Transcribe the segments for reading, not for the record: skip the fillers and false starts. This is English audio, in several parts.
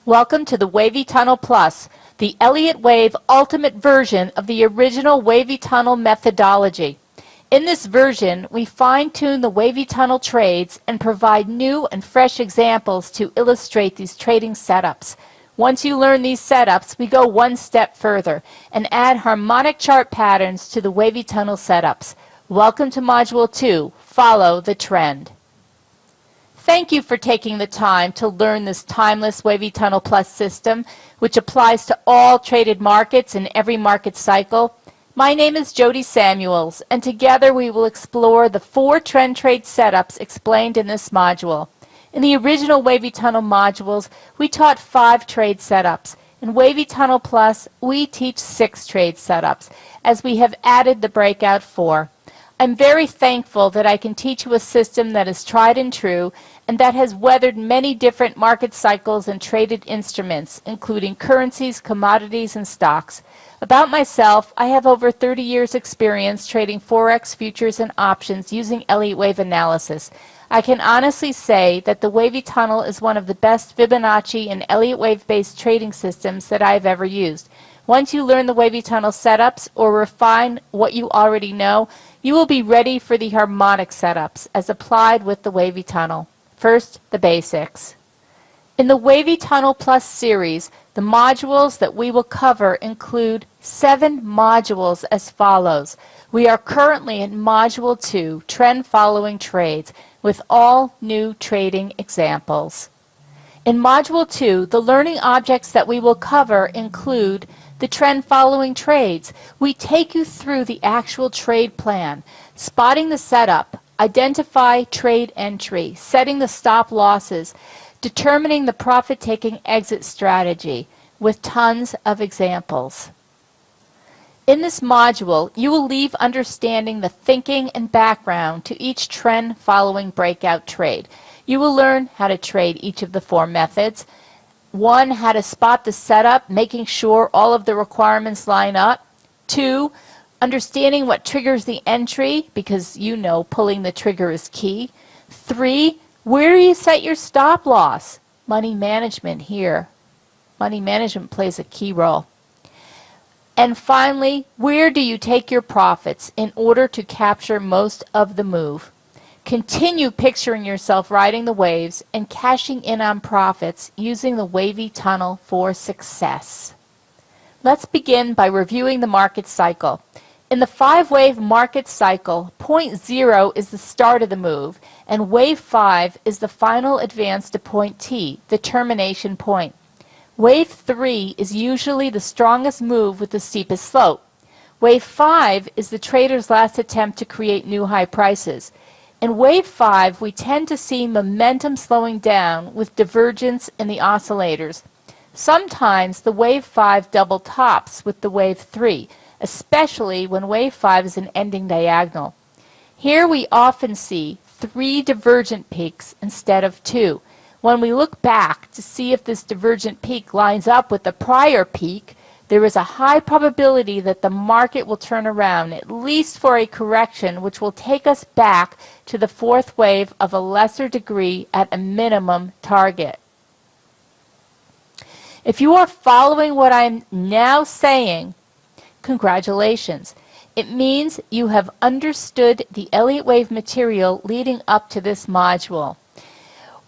Welcome to the Wavy Tunnel Plus, the Elliott Wave Ultimate version of the original Wavy Tunnel methodology. In this version, we fine-tune the Wavy Tunnel trades and provide new and fresh examples to illustrate these trading setups. Once you learn these setups, we go one step further and add harmonic chart patterns to the Wavy Tunnel setups. Welcome to Module 2, Follow the Trend. Thank you for taking the time to learn this timeless Wavy Tunnel Plus system, which applies to all traded markets in every market cycle. My name is Jody Samuels, and together we will explore the 4 trend trade setups explained in this module. In the original Wavy Tunnel modules, we taught 5 trade setups. In Wavy Tunnel Plus, we teach 6 trade setups, as we have added the breakout 4. I'm very thankful that I can teach you a system that is tried and true and that has weathered many different market cycles and traded instruments, including currencies, commodities, and stocks. About myself, I have over 30 years experience trading Forex, futures, and options using Elliott Wave analysis. I can honestly say that the Wavy Tunnel is one of the best Fibonacci and Elliott Wave-based trading systems that I've ever used. Once you learn the Wavy Tunnel setups or refine what you already know, you will be ready for the harmonic setups as applied with the Wavy Tunnel. First, the basics. In the Wavy Tunnel Plus series, the modules that we will cover include 7 modules as follows. We are currently in Module 2, Trend Following Trades, with all new trading examples. In Module 2, the learning objects that we will cover include the trend following trades. We take you through the actual trade plan, spotting the setup, identify trade entry, setting the stop losses, determining the profit-taking exit strategy, with tons of examples. In this module, you will leave understanding the thinking and background to each trend following breakout trade. You will learn how to trade each of the 4 methods. 1, how to spot the setup, making sure all of the requirements line up. 2, understanding what triggers the entry, because you know pulling the trigger is key. 3, where do you set your stop loss? Money management here. Money management plays a key role. And finally, where do you take your profits in order to capture most of the move? Continue picturing yourself riding the waves and cashing in on profits using the Wavy Tunnel for success. Let's begin by reviewing the market cycle. In the 5-wave market cycle, point 0 is the start of the move, and wave 5 is the final advance to point T, the termination point. Wave 3 is usually the strongest move with the steepest slope. Wave 5 is the trader's last attempt to create new high prices. In wave 5, we tend to see momentum slowing down with divergence in the oscillators. Sometimes the wave 5 double tops with the wave 3, especially when wave 5 is an ending diagonal. Here we often see 3 divergent peaks instead of 2. When we look back to see if this divergent peak lines up with the prior peak, there is a high probability that the market will turn around, at least for a correction, which will take us back to the 4th wave of a lesser degree at a minimum target. If you are following what I'm now saying, congratulations. It means you have understood the Elliott Wave material leading up to this module.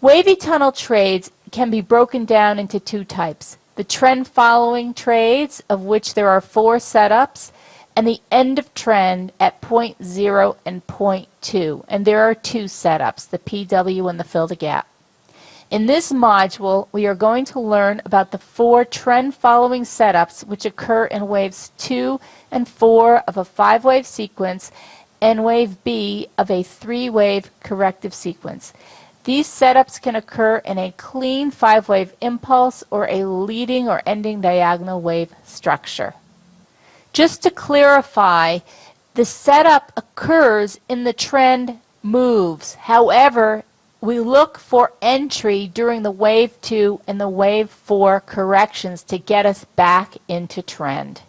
Wavy Tunnel trades can be broken down into 2 types. The trend following trades, of which there are 4 setups, and the end of trend at point 0 and point 2. And there are 2 setups, the PW and the fill the gap. In this module, we are going to learn about the 4 trend following setups which occur in waves 2 and 4 of a 5-wave sequence and wave B of a 3-wave corrective sequence. These setups can occur in a clean 5-wave impulse or a leading or ending diagonal wave structure. Just to clarify, the setup occurs in the trend moves. However, we look for entry during the wave 2 and the wave 4 corrections to get us back into trend.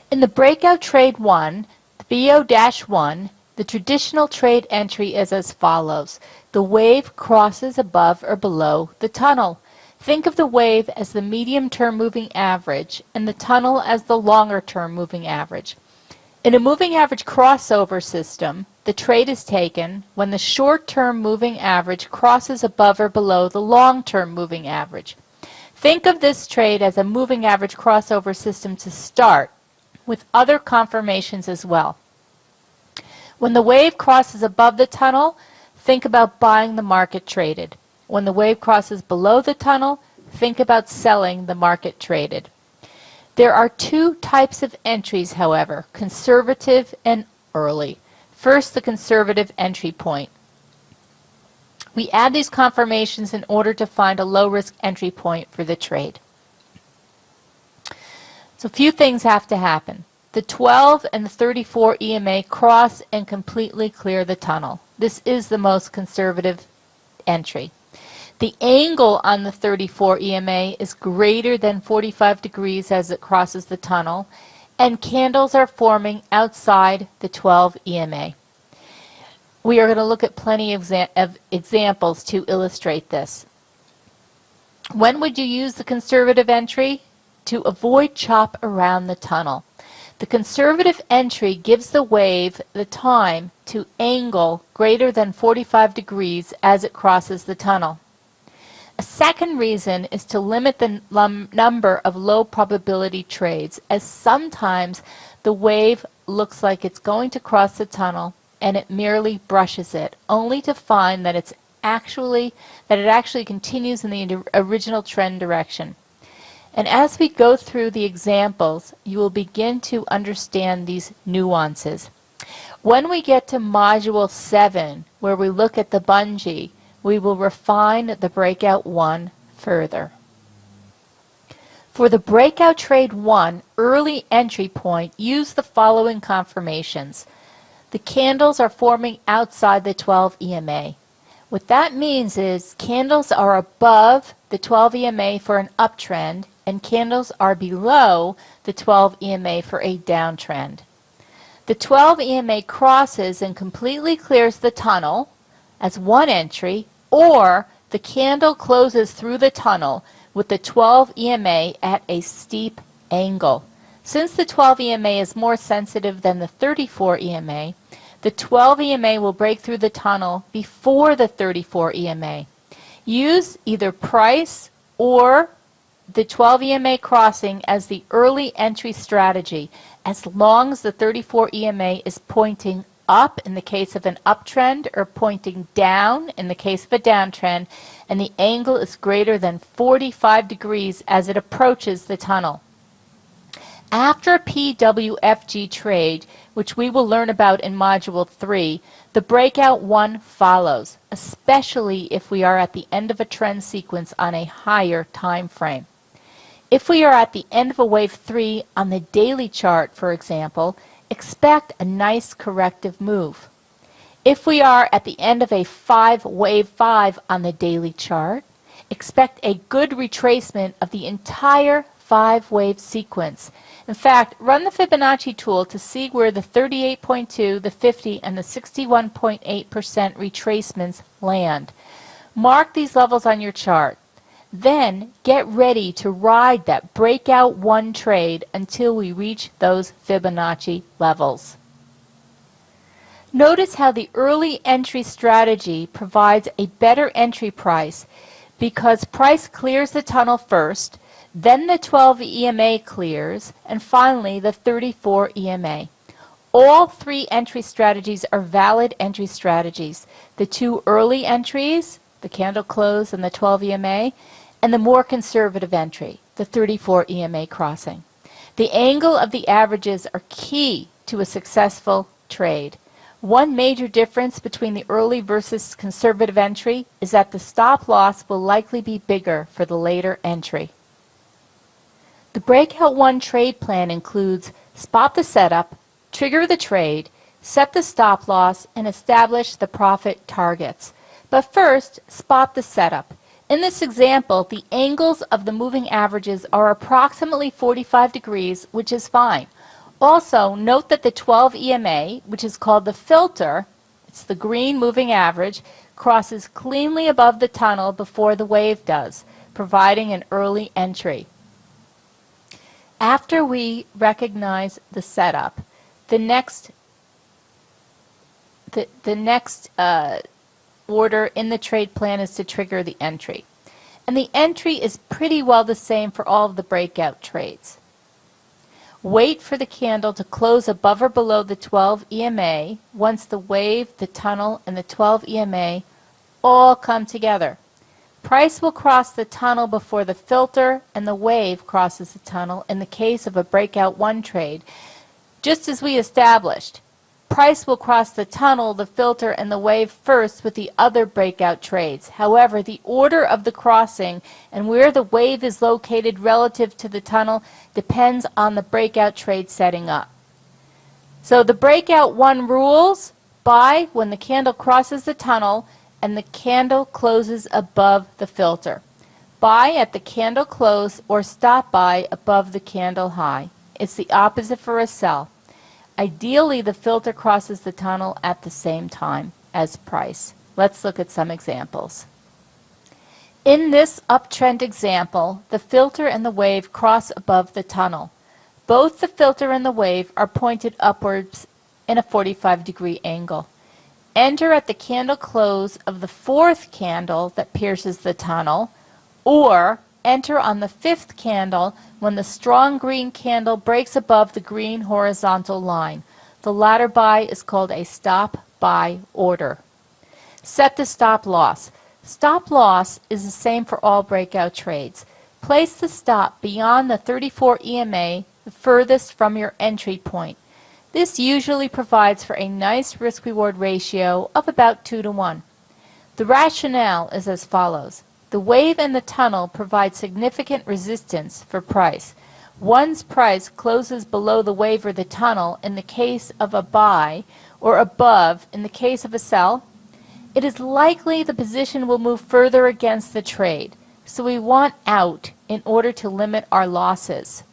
In the breakout trade 1, the BO-1, the traditional trade entry is as follows. The wave crosses above or below the tunnel. Think of the wave as the medium-term moving average and the tunnel as the longer-term moving average. In a moving average crossover system, the trade is taken when the short-term moving average crosses above or below the long-term moving average. Think of this trade as a moving average crossover system to start, with other confirmations as well. When the wave crosses above the tunnel, think about buying the market traded. When the wave crosses below the tunnel, think about selling the market traded. There are two types of entries, however, conservative and early. First, the conservative entry point. We add these confirmations in order to find a low-risk entry point for the trade. So a few things have to happen. The 12 and the 34 EMA cross and completely clear the tunnel. This is the most conservative entry. The angle on the 34 EMA is greater than 45 degrees as it crosses the tunnel, and candles are forming outside the 12 EMA. We are going to look at plenty of examples to illustrate this. When would you use the conservative entry? To avoid chop around the tunnel. The conservative entry gives the wave the time to angle greater than 45 degrees as it crosses the tunnel. A second reason is to limit the number of low probability trades, as sometimes the wave looks like it's going to cross the tunnel and it merely brushes it, only to find that it actually continues in the original trend direction. And as we go through the examples, you will begin to understand these nuances. When we get to Module 7, where we look at the bungee, we will refine the breakout 1 further. For the breakout trade 1 early entry point, use the following confirmations. The candles are forming outside the 12 EMA. What that means is candles are above the 12 EMA for an uptrend, and candles are below the 12 EMA for a downtrend. The 12 EMA crosses and completely clears the tunnel as one entry, or the candle closes through the tunnel with the 12 EMA at a steep angle. Since the 12 EMA is more sensitive than the 34 EMA, the 12 EMA will break through the tunnel before the 34 EMA. Use either price or the 12 EMA crossing as the early entry strategy, as long as the 34 EMA is pointing up in the case of an uptrend or pointing down in the case of a downtrend, and the angle is greater than 45 degrees as it approaches the tunnel. After a PWFG trade, which we will learn about in Module 3, the breakout 1 follows, especially if we are at the end of a trend sequence on a higher time frame. If we are at the end of a wave 3 on the daily chart, for example, expect a nice corrective move. If we are at the end of a wave 5 on the daily chart, expect a good retracement of the entire 5-wave sequence. In fact, run the Fibonacci tool to see where the 38.2, the 50, and the 61.8% retracements land. Mark these levels on your chart. Then get ready to ride that breakout 1 trade until we reach those Fibonacci levels. Notice how the early entry strategy provides a better entry price because price clears the tunnel first, then the 12 EMA clears, and finally the 34 EMA. All 3 entry strategies are valid entry strategies. The 2 early entries, the candle close and the 12 EMA, and the more conservative entry, the 34 EMA crossing. The angle of the averages are key to a successful trade. One major difference between the early versus conservative entry is that the stop loss will likely be bigger for the later entry. The breakout 1 trade plan includes spot the setup, trigger the trade, set the stop loss, and establish the profit targets. But first, spot the setup. In this example, the angles of the moving averages are approximately 45 degrees, which is fine. Also, note that the 12 EMA, which is called the filter, it's the green moving average, crosses cleanly above the tunnel before the wave does. providing an early entry. After we recognize the setup, the next order in the trade plan is to trigger the entry. And the entry is pretty well the same for all of the breakout trades. Wait for the candle to close above or below the 12 EMA once the wave, the tunnel, and the 12 EMA all come together. Price will cross the tunnel before the filter and the wave crosses the tunnel in the case of a breakout 1 trade. Just as we established, price will cross the tunnel, the filter, and the wave first with the other breakout trades. However, the order of the crossing and where the wave is located relative to the tunnel depends on the breakout trade setting up. So the breakout 1 rules: buy when the candle crosses the tunnel and the candle closes above the filter. Buy at the candle close or stop buy above the candle high. It's the opposite for a sell. Ideally, the filter crosses the tunnel at the same time as price. Let's look at some examples. In this uptrend example, the filter and the wave cross above the tunnel. Both the filter and the wave are pointed upwards in a 45-degree angle. Enter at the candle close of the 4th candle that pierces the tunnel, or enter on the 5th candle when the strong green candle breaks above the green horizontal line. The latter buy is called a stop buy order. Set the stop loss. Stop loss is the same for all breakout trades. Place the stop beyond the 34 EMA, the furthest from your entry point. This usually provides for a nice risk-reward ratio of about 2 to 1. The rationale is as follows. The wave and the tunnel provide significant resistance for price. Once price closes below the wave or the tunnel in the case of a buy, or above in the case of a sell, it is likely the position will move further against the trade, so we want out in order to limit our losses.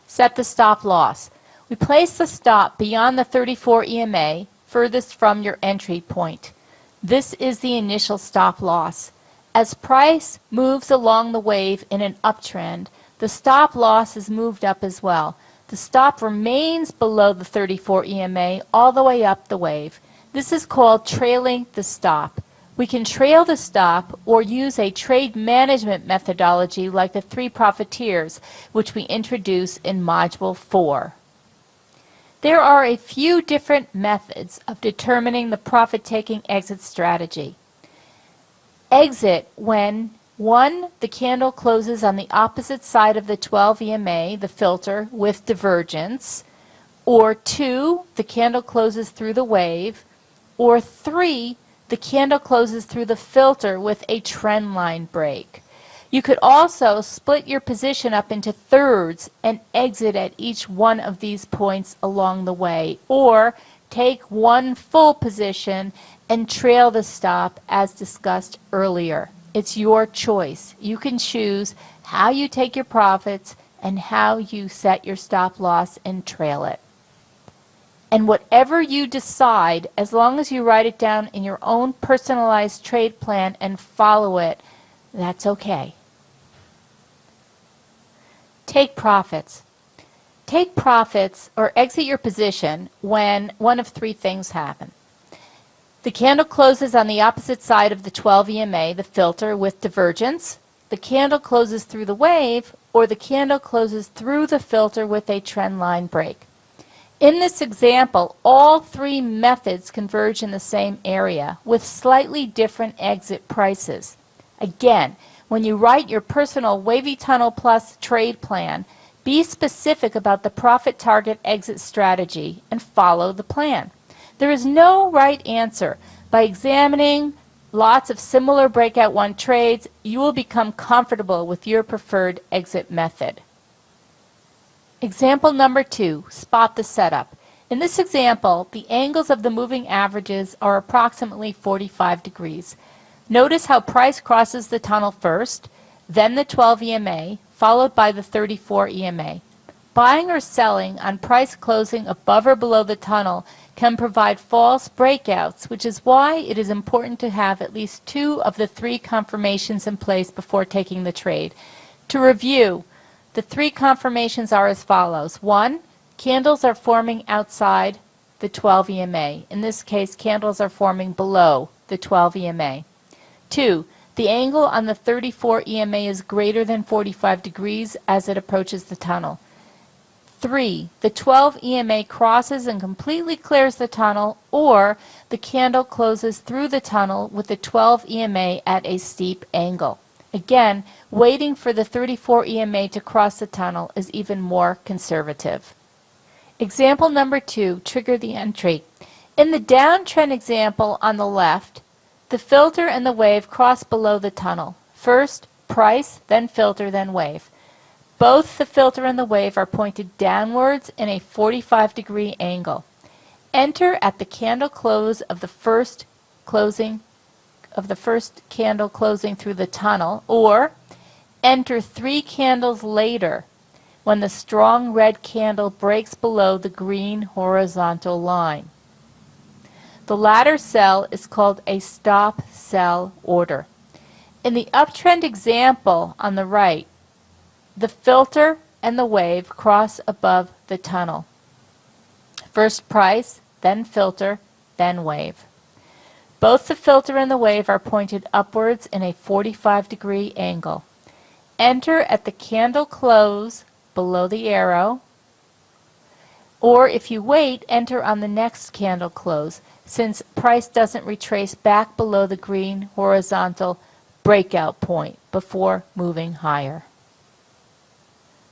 Set the stop loss. We place the stop beyond the 34 EMA, furthest from your entry point. This is the initial stop loss. As price moves along the wave in an uptrend, the stop loss is moved up as well. The stop remains below the 34 EMA all the way up the wave. This is called trailing the stop. We can trail the stop or use a trade management methodology like the 3 profiteers, which we introduce in Module 4. There are a few different methods of determining the profit-taking exit strategy. Exit when 1. The candle closes on the opposite side of the 12 EMA, the filter, with divergence, or 2. The candle closes through the wave, or 3. The candle closes through the filter with a trend line break. You could also split your position up into thirds and exit at each one of these points along the way, or take one full position and trail the stop as discussed earlier. It's your choice. You can choose how you take your profits and how you set your stop loss and trail it. And whatever you decide, as long as you write it down in your own personalized trade plan and follow it, that's okay. Take profits. Take profits or exit your position when one of 3 things happen. The candle closes on the opposite side of the 12 EMA, the filter, with divergence. The candle closes through the wave, or the candle closes through the filter with a trend line break. In this example, all 3 methods converge in the same area with slightly different exit prices. Again, when you write your personal Wavy Tunnel Plus trade plan, be specific about the profit target exit strategy and follow the plan. There is no right answer. By examining lots of similar breakout 1 trades, you will become comfortable with your preferred exit method. Example number 2, spot the setup. In this example, the angles of the moving averages are approximately 45 degrees. Notice how price crosses the tunnel first, then the 12 EMA, followed by the 34 EMA. Buying or selling on price closing above or below the tunnel can provide false breakouts, which is why it is important to have at least 2 of the 3 confirmations in place before taking the trade. To review, the 3 confirmations are as follows. 1, candles are forming outside the 12 EMA. In this case, candles are forming below the 12 EMA. 2, the angle on the 34 EMA is greater than 45 degrees as it approaches the tunnel. 3, the 12 EMA crosses and completely clears the tunnel, or the candle closes through the tunnel with the 12 EMA at a steep angle. Again, waiting for the 34 EMA to cross the tunnel is even more conservative. Example number 2, trigger the entry. In the downtrend example on the left, the filter and the wave cross below the tunnel. First, price, then filter, then wave. Both the filter and the wave are pointed downwards in a 45-degree angle. Enter at the candle close of the first candle closing through the tunnel, or enter 3 candles later when the strong red candle breaks below the green horizontal line. The latter cell is called a stop sell order. In the uptrend example on the right, the filter and the wave cross above the tunnel. First price, then filter, then wave. Both the filter and the wave are pointed upwards in a 45-degree angle. Enter at the candle close below the arrow, or if you wait, enter on the next candle close, since price doesn't retrace back below the green horizontal breakout point before moving higher.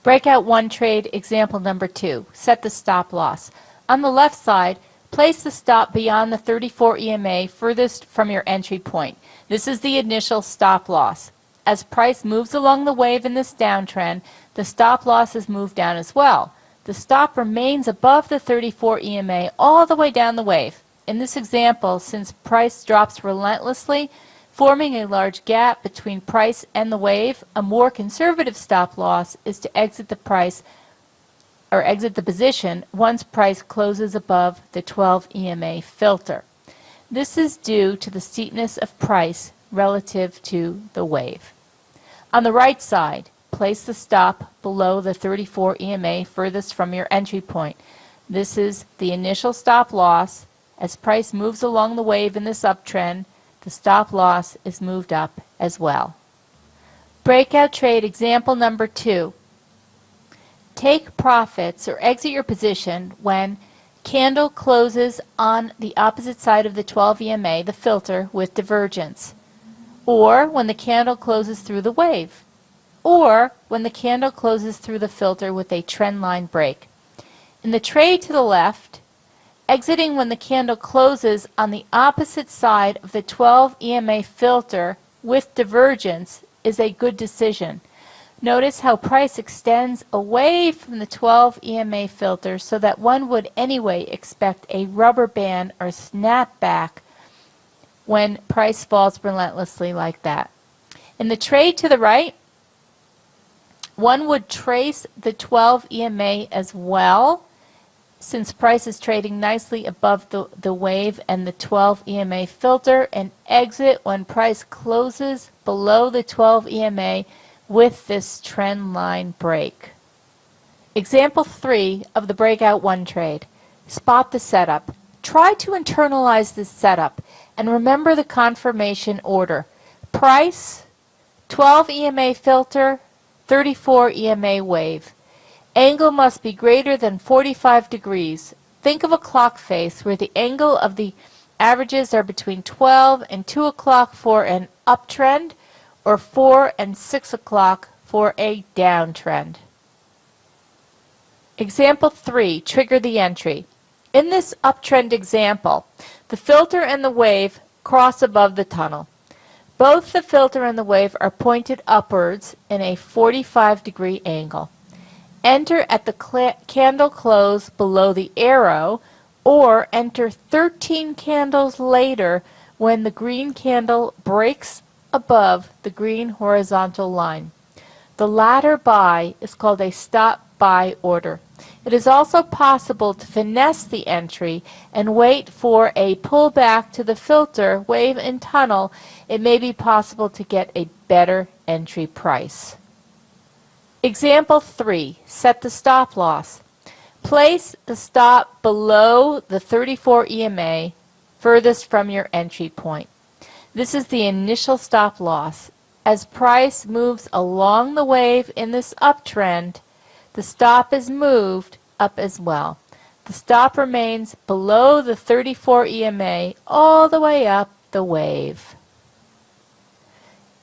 Breakout 1 trade, example number 2. Set the stop loss. On the left side, place the stop beyond the 34 EMA furthest from your entry point. This is the initial stop loss. As price moves along the wave in this downtrend, the stop loss is moved down as well. The stop remains above the 34 EMA all the way down the wave. In this example, since price drops relentlessly, forming a large gap between price and the wave, a more conservative stop loss is to exit the position once price closes above the 12 EMA filter. This is due to the steepness of price relative to the wave. On the right side, place the stop below the 34 EMA furthest from your entry point. This is the initial stop loss. As price moves along the wave in this uptrend, the stop loss is moved up as well. Breakout trade, example number 2. Take profits or exit your position when candle closes on the opposite side of the 12 EMA, the filter, with divergence, or when the candle closes through the wave, or when the candle closes through the filter with a trend line break. In the trade to the left, exiting when the candle closes on the opposite side of the 12 EMA filter with divergence is a good decision. Notice how price extends away from the 12 EMA filter so that one would anyway expect a rubber band or snapback when price falls relentlessly like that. In the trade to the right, one would trace the 12 EMA as well, since price is trading nicely above the wave and the 12 EMA filter, and exit when price closes below the 12 EMA with this trend line break. Example 3 of the breakout 1 trade. Spot the setup. Try to internalize this setup and remember the confirmation order. Price, 12 EMA filter, 34 EMA wave. Angle must be greater than 45 degrees. Think of a clock face where the angle of the averages are between 12 and 2 o'clock for an uptrend, or 4 and 6 o'clock for a downtrend. Example 3, trigger the entry. In this uptrend example, the filter and the wave cross above the tunnel. Both the filter and the wave are pointed upwards in a 45-degree angle. Enter at the candle close below the arrow, or enter 13 candles later when the green candle breaks above the green horizontal line. The latter buy is called a stop buy order. It is also possible to finesse the entry and wait for a pullback to the filter, wave, and tunnel. It may be possible to get a better entry price. Example 3. Set the stop loss. Place the stop below the 34 EMA furthest from your entry point. This is the initial stop loss. As price moves along the wave in this uptrend, the stop is moved up as well. The stop remains below the 34 EMA all the way up the wave.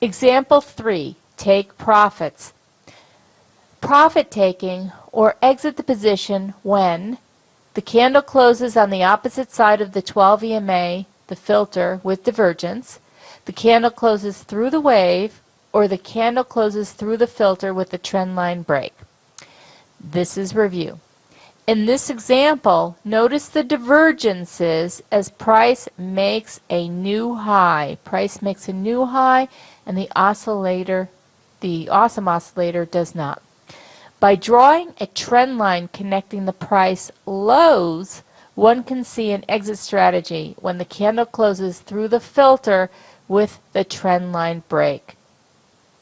Example 3. Take profits. Profit taking, or exit the position when the candle closes on the opposite side of the 12 EMA, the filter, with divergence, the candle closes through the wave, or the candle closes through the filter with a trend line break. This is review. In this example, notice the divergences as price makes a new high. Price makes a new high, and the awesome oscillator does not. By drawing a trend line connecting the price lows, one can see an exit strategy when the candle closes through the filter with the trend line break.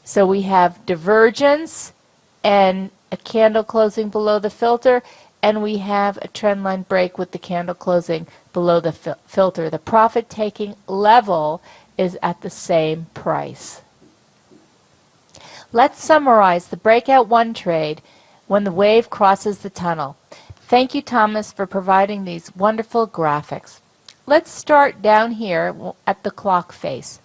So we have divergence and a candle closing below the filter, and we have a trend line break with the candle closing below the filter. The profit taking level is at the same price. Let's summarize the breakout 1 trade when the wave crosses the tunnel. Thank you, Thomas, for providing these wonderful graphics. Let's start down here at the clock face.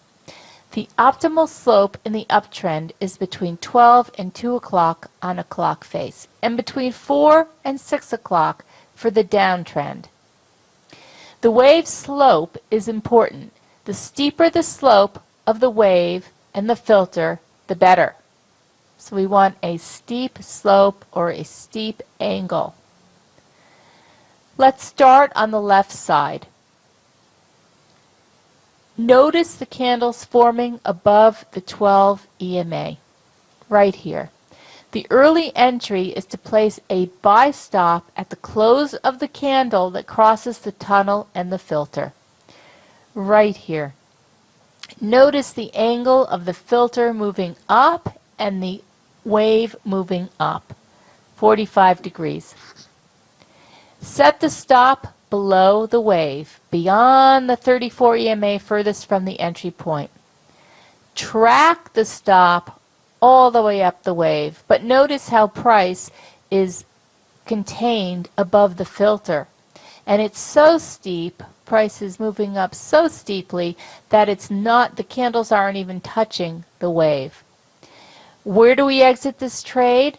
The optimal slope in the uptrend is between 12 and 2 o'clock on a clock face, and between 4 and 6 o'clock for the downtrend. The wave slope is important. The steeper the slope of the wave and the filter, the better. So we want a steep slope or a steep angle. Let's start on the left side. Notice the candles forming above the 12 EMA, right here. The early entry is to place a buy stop at the close of the candle that crosses the tunnel and the filter, right here. Notice the angle of the filter moving up and the wave moving up, 45 degrees. Set the stop below the wave, beyond the 34 EMA furthest from the entry point. Track the stop all the way up the wave, but notice how price is contained above the filter. And it's so steep, price is moving up so steeply that the candles aren't even touching the wave. Where do we exit this trade?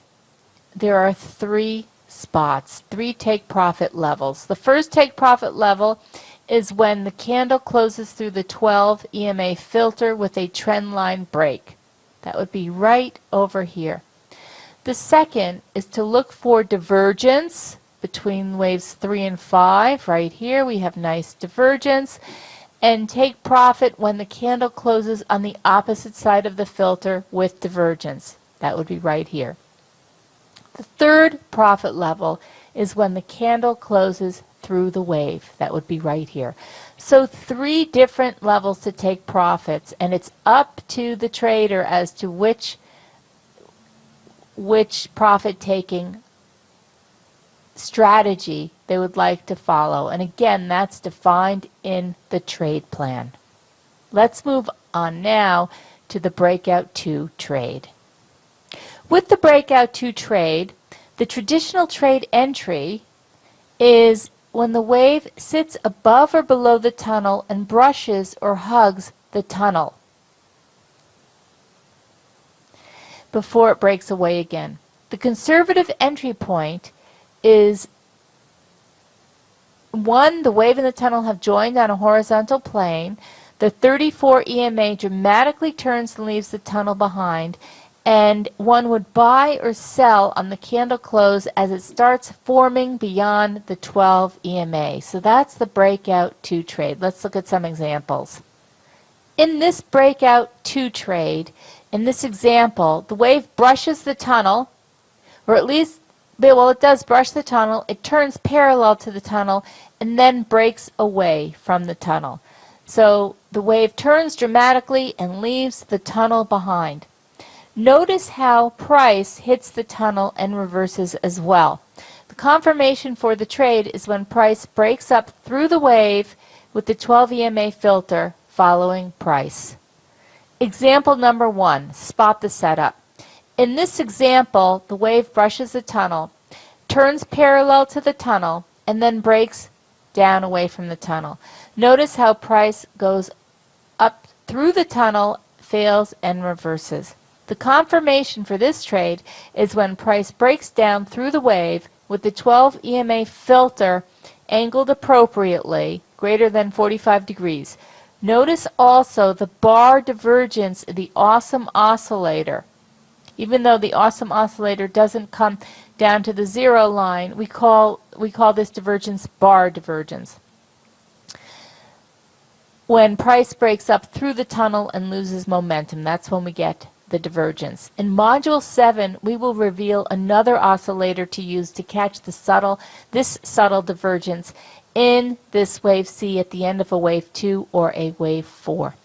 There are 3 spots, 3 take profit levels. The first take profit level is when the candle closes through the 12 EMA filter with a trend line break. That would be right over here. The second is to look for divergence between waves 3 and 5. Right here we have nice divergence. And take profit when the candle closes on the opposite side of the filter with divergence. That would be right here. The third profit level is when the candle closes through the wave. That would be right here. So 3 different levels to take profits, and it's up to the trader as to which profit-taking strategy they would like to follow. And again, that's defined in the trade plan. Let's move on now to the breakout 2 trade. With the breakout 2 trade, the traditional trade entry is when the wave sits above or below the tunnel and brushes or hugs the tunnel before it breaks away again. The conservative entry point is one, the wave and the tunnel have joined on a horizontal plane. The 34 EMA dramatically turns and leaves the tunnel behind, and one would buy or sell on the candle close as it starts forming beyond the 12 EMA. So that's the breakout 2 trade. Let's look at some examples. In this breakout 2 trade, In this example, the wave brushes the tunnel, or at least, well, it does brush the tunnel, it turns parallel to the tunnel, and then breaks away from the tunnel. So the wave turns dramatically and leaves the tunnel behind. Notice how price hits the tunnel and reverses as well. The confirmation for the trade is when price breaks up through the wave with the 12 EMA filter following price. Example number 1, spot the setup. In this example, the wave brushes the tunnel, turns parallel to the tunnel, and then breaks down away from the tunnel. Notice how price goes up through the tunnel, fails, and reverses. The confirmation for this trade is when price breaks down through the wave with the 12 EMA filter angled appropriately, greater than 45 degrees. Notice also the bar divergence of the awesome oscillator. Even though the awesome oscillator doesn't come down to the 0 line, we call this divergence bar divergence. When price breaks up through the tunnel and loses momentum, that's when we get the divergence. In Module 7, we will reveal another oscillator to use to catch this subtle divergence in this wave C at the end of a wave 2 or a wave 4.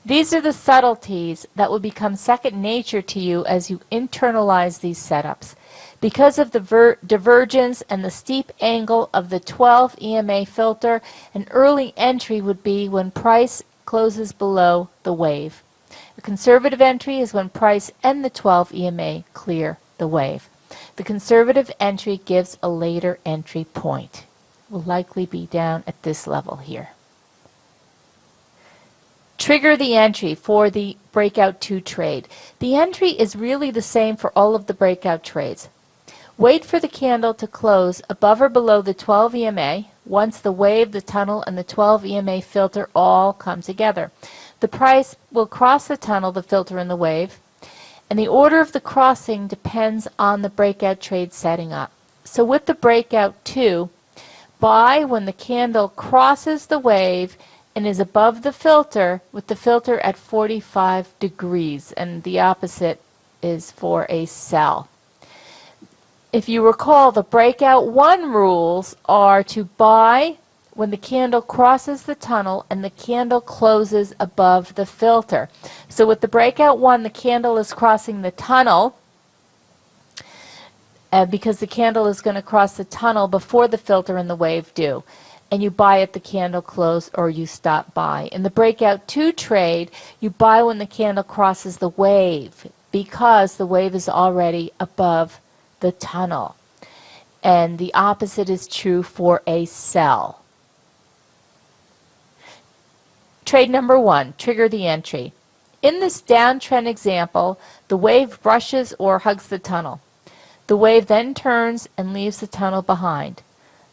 These are the subtleties that will become second nature to you as you internalize these setups. Because of the divergence and the steep angle of the 12 EMA filter, an early entry would be when price closes below the wave. A conservative entry is when price and the 12 EMA clear the wave. The conservative entry gives a later entry point. It will likely be down at this level here. Trigger the entry for the breakout 2 trade. The entry is really the same for all of the breakout trades. Wait for the candle to close above or below the 12 EMA once the wave, the tunnel, and the 12 EMA filter all come together. The price will cross the tunnel, the filter, and the wave, and the order of the crossing depends on the breakout trade setting up. So with the breakout 2, buy when the candle crosses the wave and is above the filter with the filter at 45 degrees, and the opposite is for a sell. If you recall, the breakout 1 rules are to buy when the candle crosses the tunnel and the candle closes above the filter. So with the breakout 1, the candle is crossing the tunnel because the candle is going to cross the tunnel before the filter and the wave do. And you buy at the candle close or you stop buy. In the breakout 2 trade, you buy when the candle crosses the wave because the wave is already above the tunnel. And the opposite is true for a sell. Trade number 1, trigger the entry. In this downtrend example, the wave brushes or hugs the tunnel. The wave then turns and leaves the tunnel behind.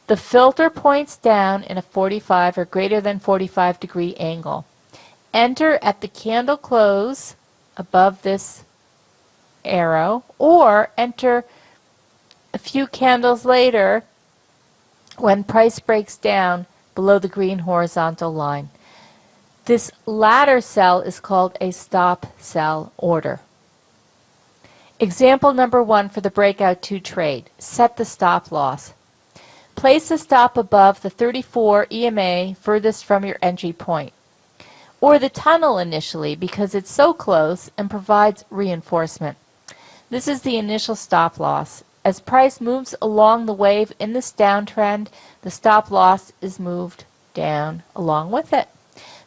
The filter points down in a 45 or greater than 45 degree angle. Enter at the candle close above this arrow, or enter a few candles later when price breaks down below the green horizontal line. This latter sell is called a stop sell order. Example number 1 for the breakout 2 trade. Set the stop loss. Place the stop above the 34 EMA furthest from your entry point, or the tunnel initially because it's so close and provides reinforcement. This is the initial stop loss. As price moves along the wave in this downtrend, the stop loss is moved down along with it.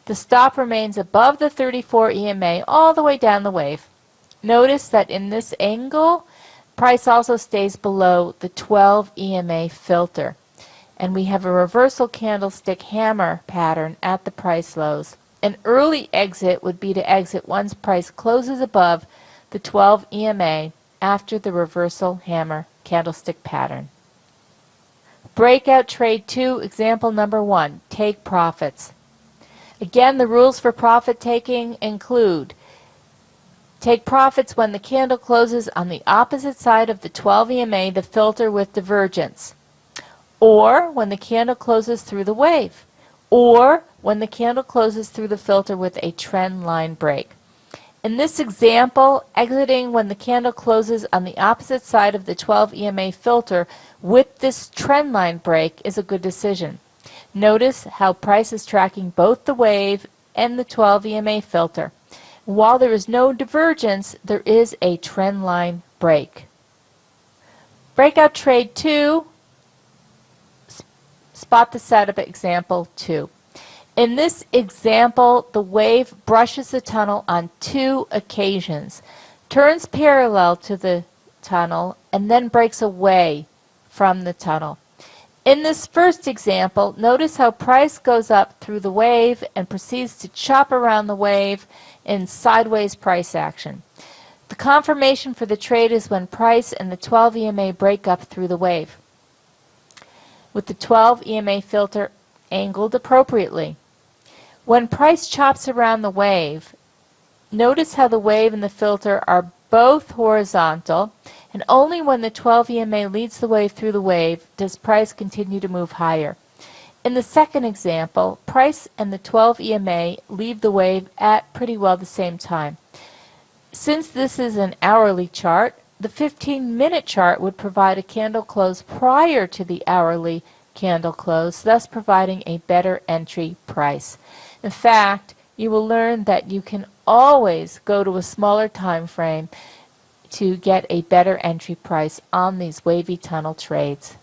The stop remains above the 34 EMA all the way down the wave. Notice that in this angle, price also stays below the 12 EMA filter. And we have a reversal candlestick hammer pattern at the price lows. An early exit would be to exit once price closes above the 12 EMA after the reversal hammer candlestick pattern. Breakout trade 2, example number 1, take profits. Again, the rules for profit taking include take profits when the candle closes on the opposite side of the 12 EMA, the filter with divergence, or when the candle closes through the wave, or when the candle closes through the filter with a trend line break. In this example, exiting when the candle closes on the opposite side of the 12 EMA filter with this trend line break is a good decision. Notice how price is tracking both the wave and the 12 EMA filter. While there is no divergence, there is a trend line break. Breakout trade 2, spot the setup example 2. In this example, the wave brushes the tunnel on 2 occasions, turns parallel to the tunnel, and then breaks away from the tunnel. In this first example, notice how price goes up through the wave and proceeds to chop around the wave in sideways price action. The confirmation for the trade is when price and the 12 EMA break up through the wave, with the 12 EMA filter angled appropriately. When price chops around the wave, notice how the wave and the filter are both horizontal, and only when the 12 EMA leads the wave through the wave does price continue to move higher. In the second example, price and the 12 EMA leave the wave at pretty well the same time. Since this is an hourly chart, the 15-minute chart would provide a candle close prior to the hourly candle close, thus providing a better entry price. In fact, you will learn that you can always go to a smaller time frame to get a better entry price on these wavy tunnel trades.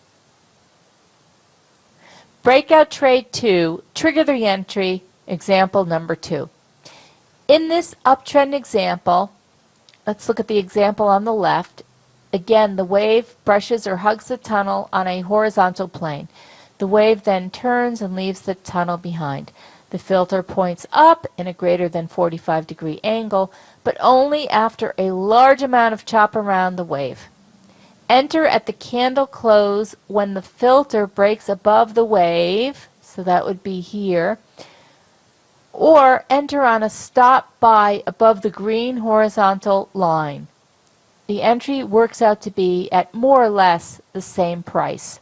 Breakout trade 2, trigger the entry, example number 2. In this uptrend example, let's look at the example on the left. Again, the wave brushes or hugs the tunnel on a horizontal plane. The wave then turns and leaves the tunnel behind. The filter points up in a greater than 45-degree angle, but only after a large amount of chop around the wave. Enter at the candle close when the filter breaks above the wave, so that would be here, or enter on a stop buy above the green horizontal line. The entry works out to be at more or less the same price.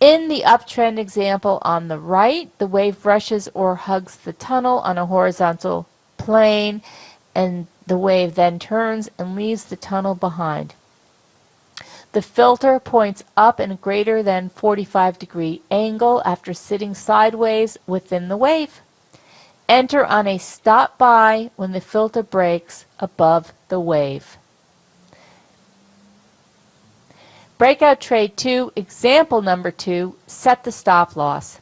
In the uptrend example on the right, the wave brushes or hugs the tunnel on a horizontal plane, and the wave then turns and leaves the tunnel behind. The filter points up in a greater than 45-degree angle after sitting sideways within the wave. Enter on a stop buy when the filter breaks above the wave. Breakout trade 2, example number 2, set the stop loss.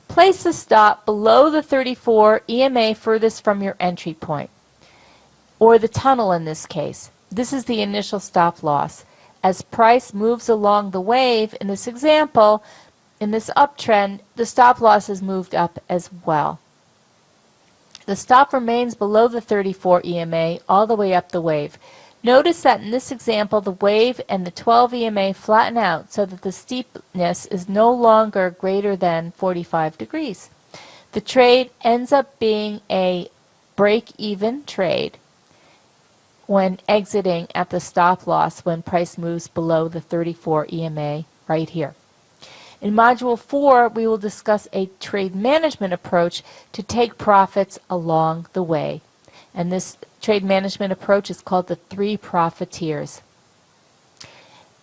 Place the stop below the 34 EMA furthest from your entry point, or the tunnel in this case. This is the initial stop loss. As price moves along the wave in this example, in this uptrend, the stop loss is moved up as well. The stop remains below the 34 EMA all the way up the wave. Notice that in this example, the wave and the 12 EMA flatten out so that the steepness is no longer greater than 45 degrees. The trade ends up being a break-even trade when exiting at the stop loss when price moves below the 34 EMA right here. In Module 4, we will discuss a trade management approach to take profits along the way. And this trade management approach is called the 3 profiteers.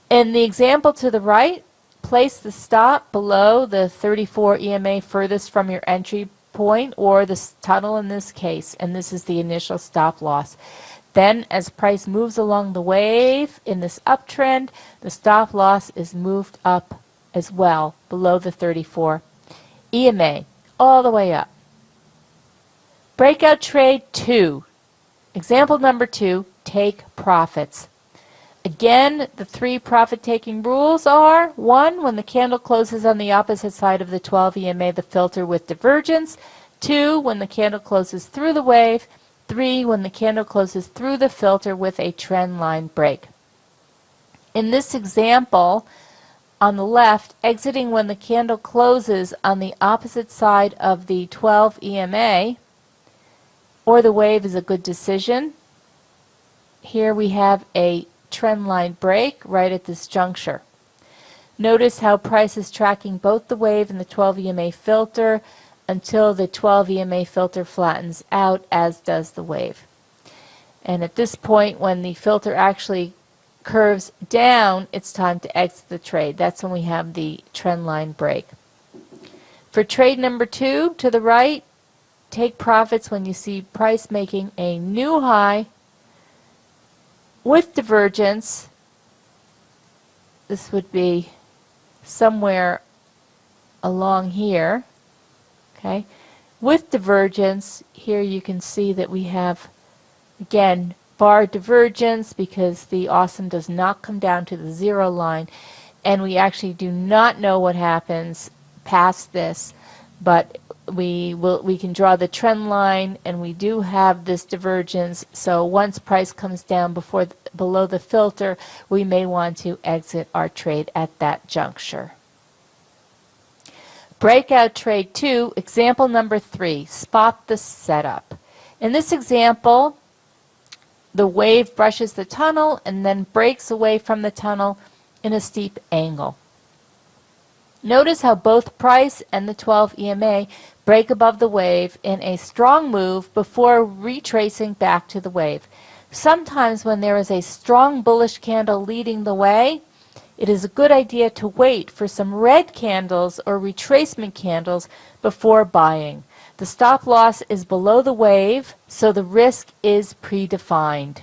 In the example to the right, place the stop below the 34 EMA furthest from your entry point, or the tunnel in this case, and this is the initial stop loss. Then, as price moves along the wave in this uptrend, the stop loss is moved up as well, below the 34 EMA, all the way up. Breakout trade 2. Example number 2, take profits. Again, the 3 profit-taking rules are: 1, when the candle closes on the opposite side of the 12 EMA, the filter with divergence; 2, when the candle closes through the wave; 3, when the candle closes through the filter with a trend line break. In this example, on the left, exiting when the candle closes on the opposite side of the 12 EMA, or the wave, is a good decision. Here we have a trend line break right at this juncture. Notice how price is tracking both the wave and the 12 EMA filter until the 12 EMA filter flattens out, as does the wave. And at this point, when the filter actually curves down, it's time to exit the trade. That's when we have the trend line break. For trade number 2, to the right, take profits when you see price making a new high with divergence. This would be somewhere along here. Okay, with divergence, here you can see that we have, again, bar divergence because the awesome does not come down to the 0 line, and we actually do not know what happens past this, but we can draw the trend line, and we do have this divergence. So once price comes down below the filter, we may want to exit our trade at that juncture. Breakout trade 2, example number 3, spot the setup. In this example, the wave brushes the tunnel and then breaks away from the tunnel in a steep angle. Notice how both price and the 12 EMA break above the wave in a strong move before retracing back to the wave. Sometimes when there is a strong bullish candle leading the way, it is a good idea to wait for some red candles or retracement candles before buying. The stop loss is below the wave, so the risk is predefined.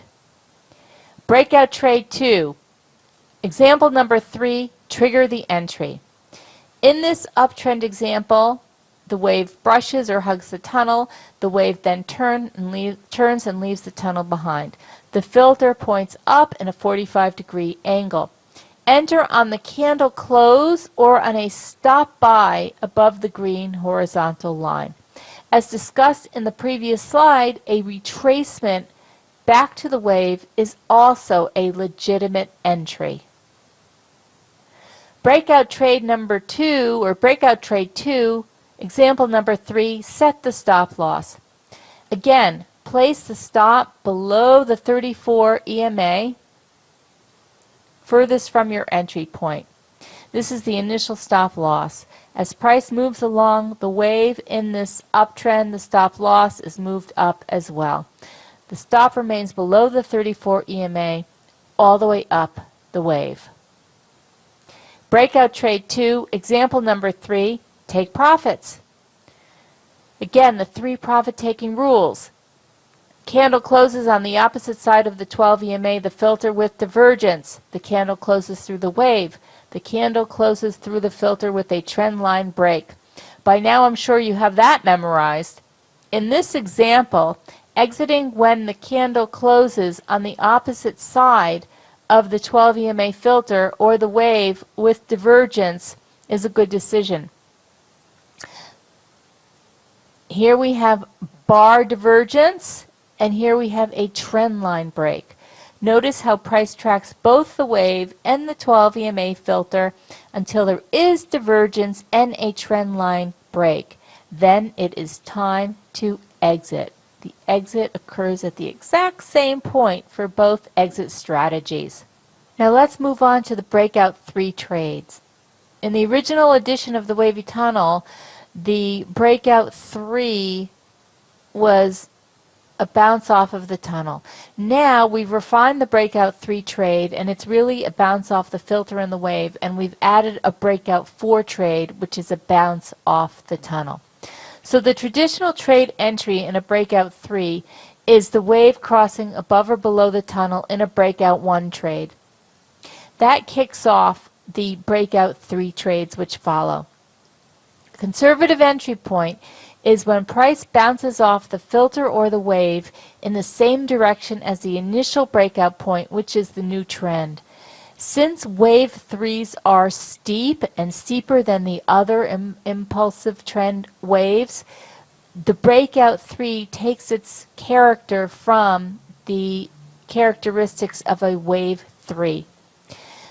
Breakout trade 2. Example number 3, trigger the entry. In this uptrend example, the wave brushes or hugs the tunnel. The wave then turns and leaves the tunnel behind. The filter points up in a 45-degree angle. Enter on the candle close or on a stop buy above the green horizontal line. As discussed in the previous slide, a retracement back to the wave is also a legitimate entry. Breakout trade number 2, or breakout trade 2, example number 3, set the stop loss. Again, place the stop below the 34 EMA, furthest from your entry point. This is the initial stop loss. As price moves along the wave in this uptrend, the stop loss is moved up as well. The stop remains below the 34 EMA all the way up the wave. Breakout trade 2, example number 3, take profits. Again, the 3 profit-taking rules. Candle closes on the opposite side of the 12 EMA, the filter with divergence. The candle closes through the wave. The candle closes through the filter with a trend line break. By now I'm sure you have that memorized. In this example, exiting when the candle closes on the opposite side of the 12 EMA filter or the wave with divergence is a good decision. Here we have bar divergence, and here we have a trend line break. Notice how price tracks both the wave and the 12 EMA filter until there is divergence and a trend line break. Then it is time to exit. The exit occurs at the exact same point for both exit strategies. Now let's move on to the breakout 3 trades. In the original edition of the wavy tunnel, the breakout 3 was a bounce off of the tunnel. Now we've refined the breakout 3 trade, and it's really a bounce off the filter and the wave, and we've added a breakout 4 trade, which is a bounce off the tunnel. So the traditional trade entry in a breakout 3 is the wave crossing above or below the tunnel in a breakout 1 trade. That kicks off the breakout 3 trades which follow. Conservative entry point is when price bounces off the filter or the wave in the same direction as the initial breakout point, which is the new trend. Since wave 3s are steep and steeper than the other impulsive trend waves, the breakout 3 takes its character from the characteristics of a wave 3.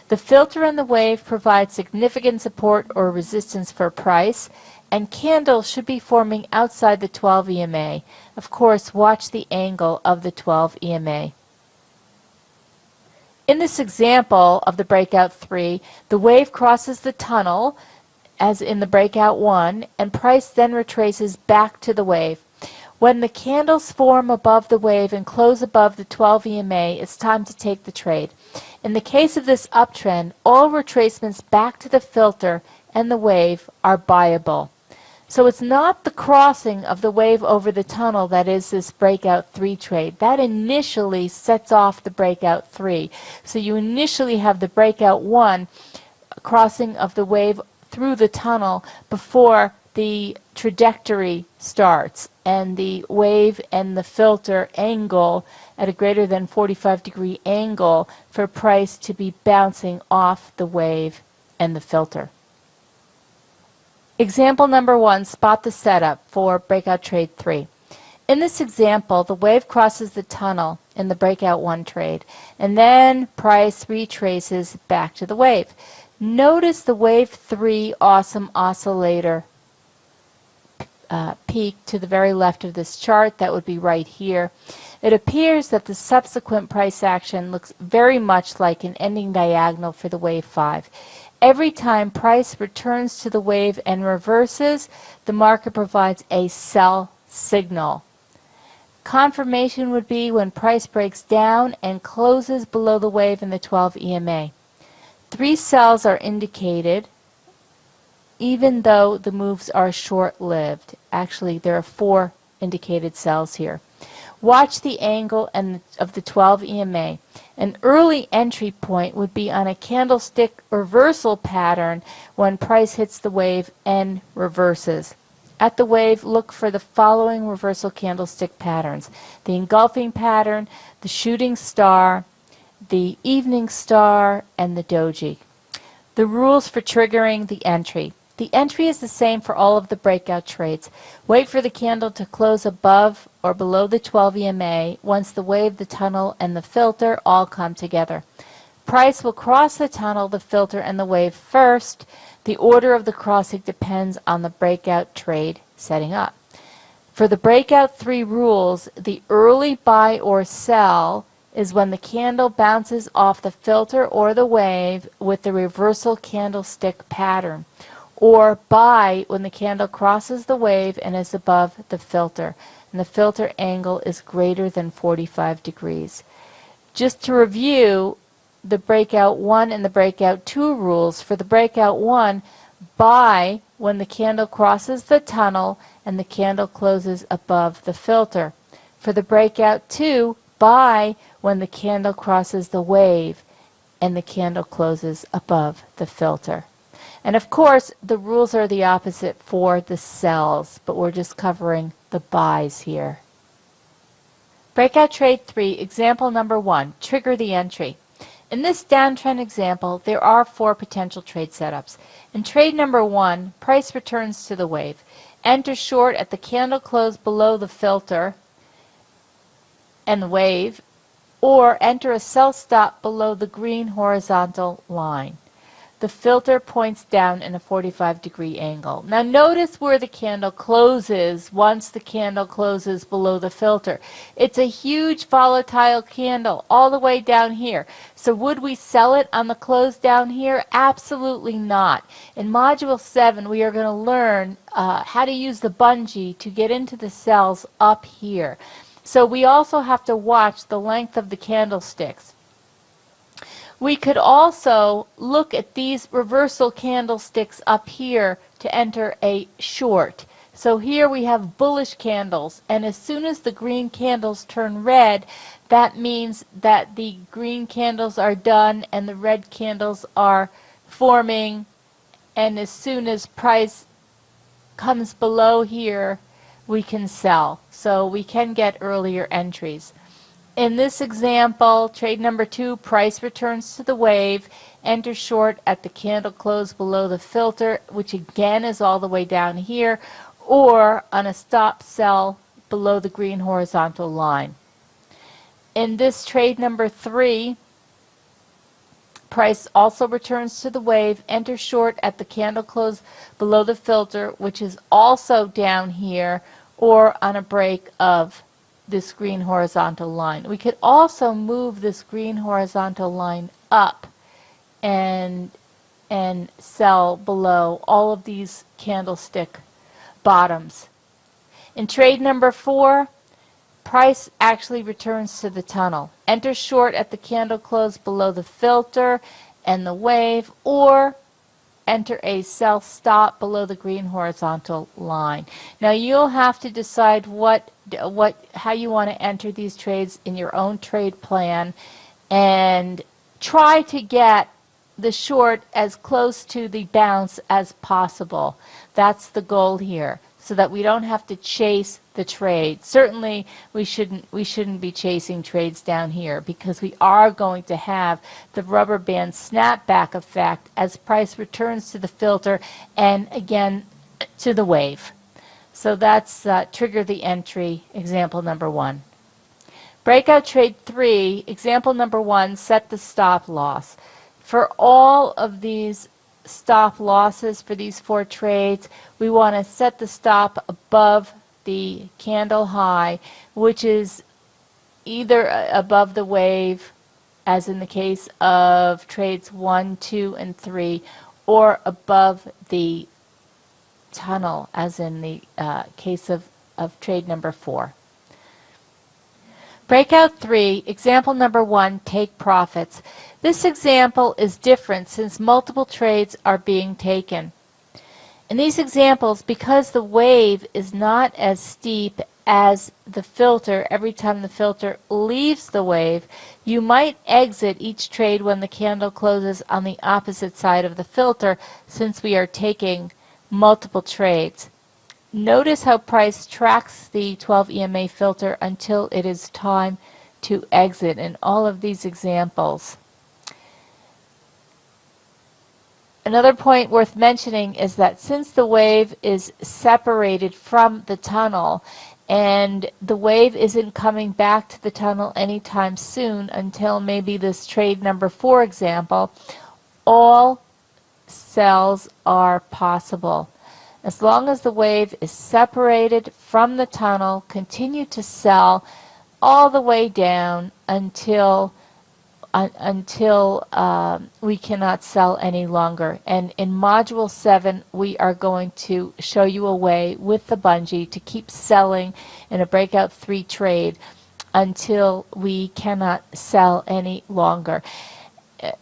The filter and the wave provide significant support or resistance for price, and candles should be forming outside the 12 EMA. Of course, watch the angle of the 12 EMA. In this example of the breakout 3, the wave crosses the tunnel, as in the breakout 1, and price then retraces back to the wave. When the candles form above the wave and close above the 12 EMA, it's time to take the trade. In the case of this uptrend, all retracements back to the filter and the wave are buyable. So it's not the crossing of the wave over the tunnel that is this breakout 3 trade. That initially sets off the breakout 3. So you initially have the breakout 1 crossing of the wave through the tunnel before the trajectory starts and the wave and the filter angle at a greater than 45-degree angle for price to be bouncing off the wave and the filter. Example number 1, spot the setup for breakout trade 3. In this example, the wave crosses the tunnel in the breakout 1 trade, and then price retraces back to the wave. Notice the wave 3 awesome oscillator peak to the very left of this chart. That would be right here. It appears that the subsequent price action looks very much like an ending diagonal for the wave 5. Every time price returns to the wave and reverses, the market provides a sell signal. Confirmation would be when price breaks down and closes below the wave in the 12 EMA. 3 sells are indicated even though the moves are short-lived. Actually, there are 4 indicated sells here. Watch the angle of the 12 EMA. An early entry point would be on a candlestick reversal pattern when price hits the wave and reverses. At the wave, look for the following reversal candlestick patterns: the engulfing pattern, the shooting star, the evening star, and the doji. The rules for triggering the entry. The entry is the same for all of the breakout trades. Wait for the candle to close above or below the 12 EMA once the wave, the tunnel, and the filter all come together. Price will cross the tunnel, the filter, and the wave first. The order of the crossing depends on the breakout trade setting up. For the breakout 3 rules, the early buy or sell is when the candle bounces off the filter or the wave with the reversal candlestick pattern, or buy when the candle crosses the wave and is above the filter, and the filter angle is greater than 45 degrees. Just to review the breakout 1 and the breakout 2 rules, for the breakout 1, buy when the candle crosses the tunnel and the candle closes above the filter. For the breakout 2, buy when the candle crosses the wave and the candle closes above the filter. And of course, the rules are the opposite for the sells, but we're just covering the buys here. Breakout trade 3, example number 1, trigger the entry. In this downtrend example, there are 4 potential trade setups. In trade number 1, price returns to the wave. Enter short at the candle close below the filter and the wave, or enter a sell stop below the green horizontal line. The filter points down in a 45-degree angle. Now notice where the candle closes once the candle closes below the filter. It's a huge volatile candle all the way down here. So would we sell it on the close down here? Absolutely not. In Module 7, we are going to learn how to use the bungee to get into the sells up here. So we also have to watch the length of the candlesticks. We could also look at these reversal candlesticks up here to enter a short. So here we have bullish candles, and as soon as the green candles turn red, that means that the green candles are done and the red candles are forming, and as soon as price comes below here, we can sell. So we can get earlier entries. In this example, trade number 2, price returns to the wave, enter short at the candle close below the filter, which again is all the way down here, or on a stop sell below the green horizontal line. In this trade number 3, price also returns to the wave, enter short at the candle close below the filter, which is also down here, or on a break of this green horizontal line. We could also move this green horizontal line up and sell below all of these candlestick bottoms. In trade number 4, price actually returns to the tunnel. Enter short at the candle close below the filter and the wave, or enter a sell stop below the green horizontal line. Now you'll have to decide how you want to enter these trades in your own trade plan, and try to get the short as close to the bounce as possible. That's the goal here, so that we don't have to chase the trade. Certainly we shouldn't be chasing trades down here, because we are going to have the rubber band snapback effect as price returns to the filter and again to the wave. So that's trigger the entry, example number 1. Breakout trade 3, example number 1, set the stop loss. For all of these stop losses for these 4 trades, we want to set the stop above the candle high, which is either above the wave, as in the case of trades 1, 2, and 3, or above the tunnel, as in the case of trade number 4. Breakout 3, example number 1, take profits. This example is different since multiple trades are being taken. In these examples, because the wave is not as steep as the filter every time the filter leaves the wave, you might exit each trade when the candle closes on the opposite side of the filter, since we are taking multiple trades. Notice how price tracks the 12 EMA filter until it is time to exit in all of these examples. Another point worth mentioning is that since the wave is separated from the tunnel, and the wave isn't coming back to the tunnel anytime soon until maybe this trade number 4 example, all sells are possible. As long as the wave is separated from the tunnel, continue to sell all the way down until we cannot sell any longer. And in Module 7, we are going to show you a way with the bungee to keep selling in a Breakout 3 trade until we cannot sell any longer,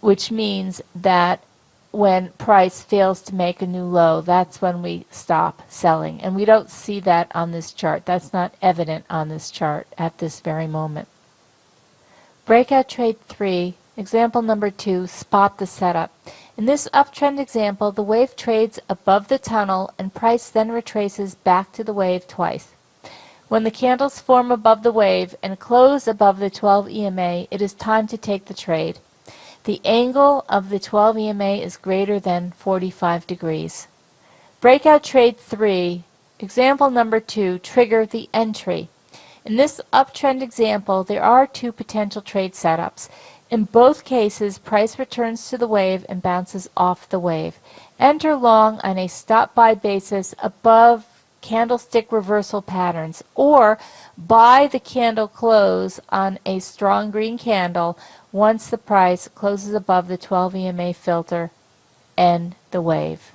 which means that when price fails to make a new low, that's when we stop selling. And we don't see that on this chart. That's not evident on this chart at this very moment. Breakout trade 3, example number 2, spot the setup. In this uptrend example, the wave trades above the tunnel and price then retraces back to the wave twice. When the candles form above the wave and close above the 12 EMA, it is time to take the trade. The angle of the 12 EMA is greater than 45 degrees. Breakout trade 3, example number 2, trigger the entry. In this uptrend example, there are 2 potential trade setups. In both cases, price returns to the wave and bounces off the wave. Enter long on a stop-buy basis above candlestick reversal patterns, or buy the candle close on a strong green candle once the price closes above the 12 EMA filter and the wave.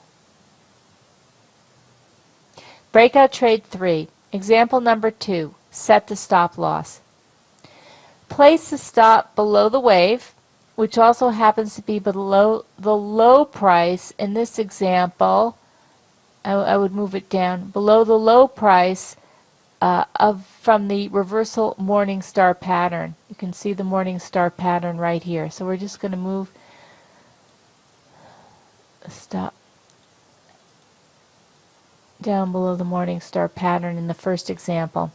Breakout trade 3, example number 2, set the stop loss. Place the stop below the wave, which also happens to be below the low price. In this example, I would move it down below the low price from the reversal morning star pattern. You can see the morning star pattern right here. So we're just going to move stop down below the morning star pattern in the first example.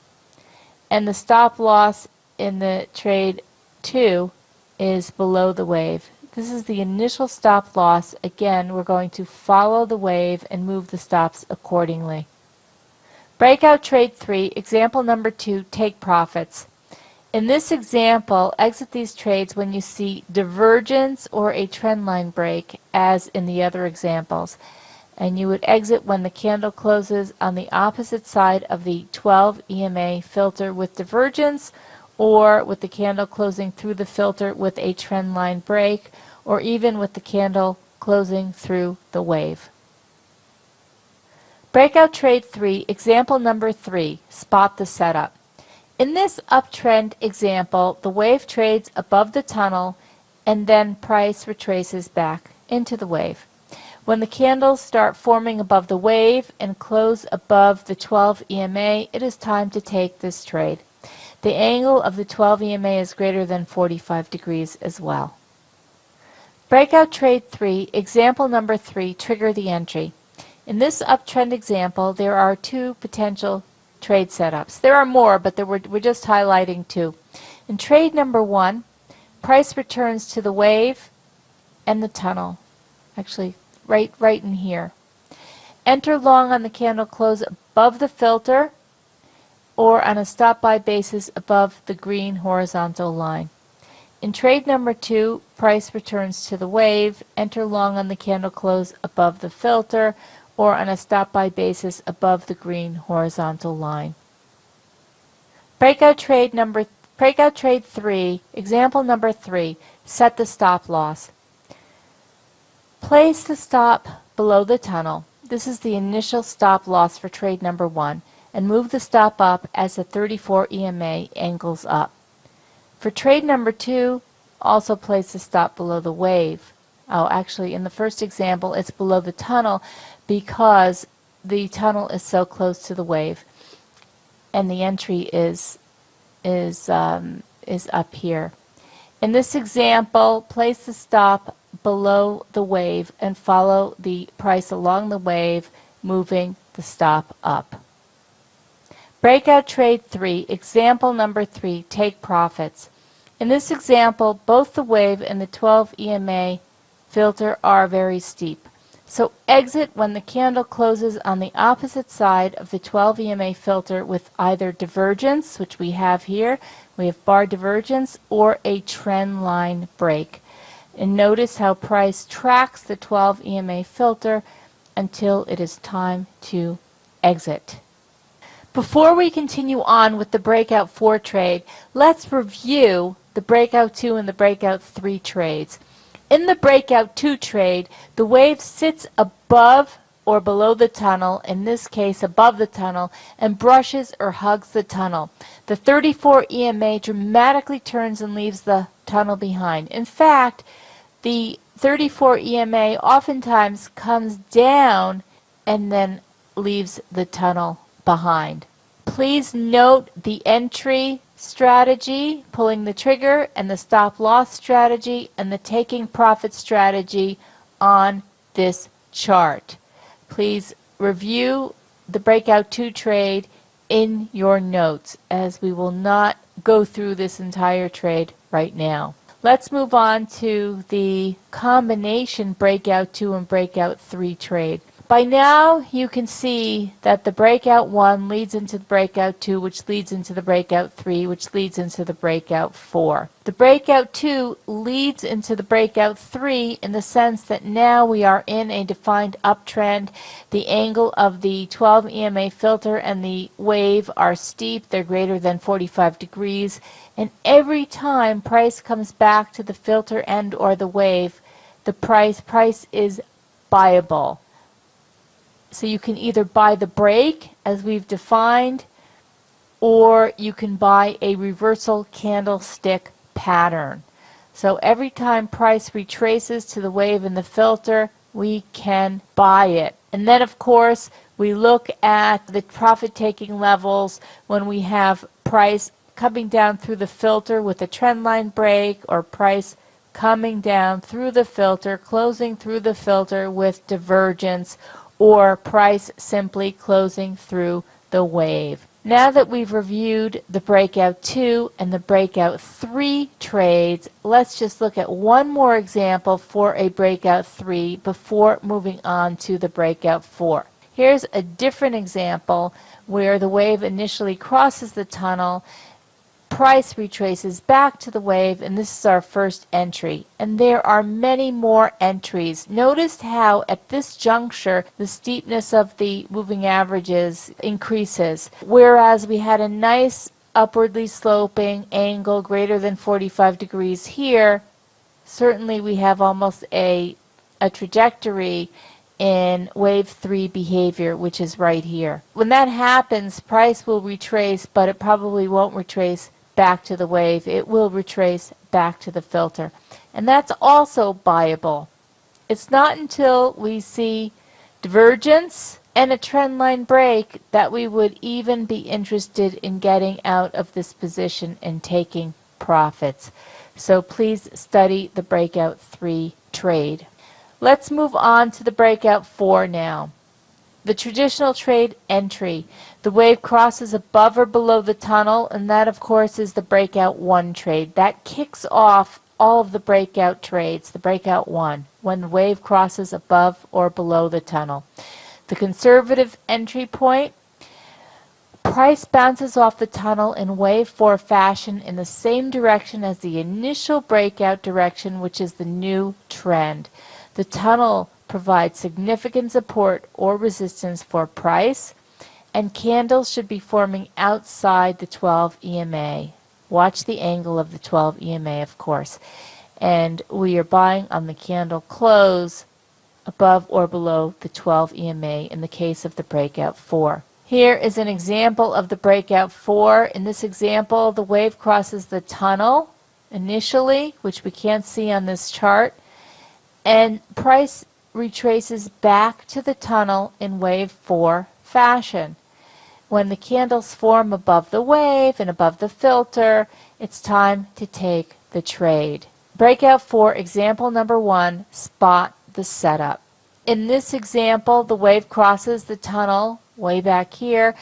And the stop loss in the trade 2 is below the wave. This is the initial stop loss. Again, we're going to follow the wave and move the stops accordingly. Breakout trade 3, example number 2, take profits. In this example, exit these trades when you see divergence or a trend line break, as in the other examples. And you would exit when the candle closes on the opposite side of the 12 EMA filter with divergence, or with the candle closing through the filter with a trend line break, or even with the candle closing through the wave. Breakout Trade 3, example number 3, spot the setup. In this uptrend example, the wave trades above the tunnel and then price retraces back into the wave. When the candles start forming above the wave and close above the 12 EMA, it is time to take this trade. The angle of the 12 EMA is greater than 45 degrees as well. Breakout Trade 3, example number 3, trigger the entry. In this uptrend example, there are two potential trade setups. There are more, but we're just highlighting two. In trade number 1, price returns to the wave and the tunnel. Actually, right in here. Enter long on the candle close above the filter or on a stop-buy basis above the green horizontal line. In trade number 2, price returns to the wave. Enter long on the candle close above the filter or on a stop-buy basis above the green horizontal line. Breakout Trade 3, example number 3, set the stop loss. Place the stop below the tunnel. This is the initial stop loss for trade number 1, and move the stop up as the 34 EMA angles up. For trade number 2, also place the stop below the wave. Oh, actually, in the first example, it's below the tunnel because the tunnel is so close to the wave, and the entry is up here. In this example, place the stop below the wave and follow the price along the wave, moving the stop up. Breakout Trade 3, example number 3, take profits. In this example, both the wave and the 12 EMA filter are very steep. So exit when the candle closes on the opposite side of the 12 EMA filter with either divergence, which we have here, we have bar divergence, or a trend line break. And notice how price tracks the 12 EMA filter until it is time to exit. Before we continue on with the breakout 4 trade, let's review the breakout 2 and the breakout 3 trades. In the breakout 2 trade, the wave sits above or below the tunnel, in this case above the tunnel, and brushes or hugs the tunnel. The 34 EMA dramatically turns and leaves the tunnel behind. In fact, the 34 EMA oftentimes comes down and then leaves the tunnel behind. Please note the entry strategy, pulling the trigger, and the stop loss strategy, and the taking profit strategy on this chart. Please review the breakout 2 trade in your notes, as we will not go through this entire trade right now. Let's move on to the combination breakout 2 and breakout 3 trade. By now, you can see that the breakout 1 leads into the breakout 2, which leads into the breakout 3, which leads into the breakout 4. The breakout 2 leads into the breakout 3 in the sense that now we are in a defined uptrend. The angle of the 12 EMA filter and the wave are steep. They're greater than 45 degrees. And every time price comes back to the filter and or the wave, the price is buyable. So you can either buy the break, as we've defined, or you can buy a reversal candlestick pattern. So every time price retraces to the wave in the filter, we can buy it. And then, of course, we look at the profit-taking levels when we have price coming down through the filter with a trend line break, or price coming down through the filter, closing through the filter with divergence, or price simply closing through the wave. Now that we've reviewed the breakout 2 and the breakout 3 trades, let's just look at one more example for a breakout 3 before moving on to the breakout 4. Here's a different example where the wave initially crosses the tunnel, price retraces back to the wave, and this is our first entry. And there are many more entries. Notice how at this juncture the steepness of the moving averages increases, whereas we had a nice upwardly sloping angle greater than 45 degrees here. Certainly we have almost a trajectory, in wave 3 behavior, which is right here. When that happens, price will retrace, but it probably won't retrace back to the wave. It will retrace back to the filter. And that's also buyable. It's not until we see divergence and a trend line break that we would even be interested in getting out of this position and taking profits. So please study the breakout 3 trade. Let's move on to the breakout 4 now. The traditional trade entry. The wave crosses above or below the tunnel, and that of course is the breakout 1 trade. That kicks off all of the breakout trades, the breakout 1, when the wave crosses above or below the tunnel. The conservative entry point, price bounces off the tunnel in wave 4 fashion in the same direction as the initial breakout direction, which is the new trend. The tunnel provides significant support or resistance for price, and candles should be forming outside the 12 EMA. Watch the angle of the 12 EMA, of course. And we are buying on the candle close above or below the 12 EMA in the case of the breakout 4. Here is an example of the breakout 4. In this example, the wave crosses the tunnel initially, which we can't see on this chart, and price retraces back to the tunnel in wave 4 fashion. When the candles form above the wave and above the filter, it's time to take the trade. Breakout 4, example number 1, spot the setup. In this example, the wave crosses the tunnel way back here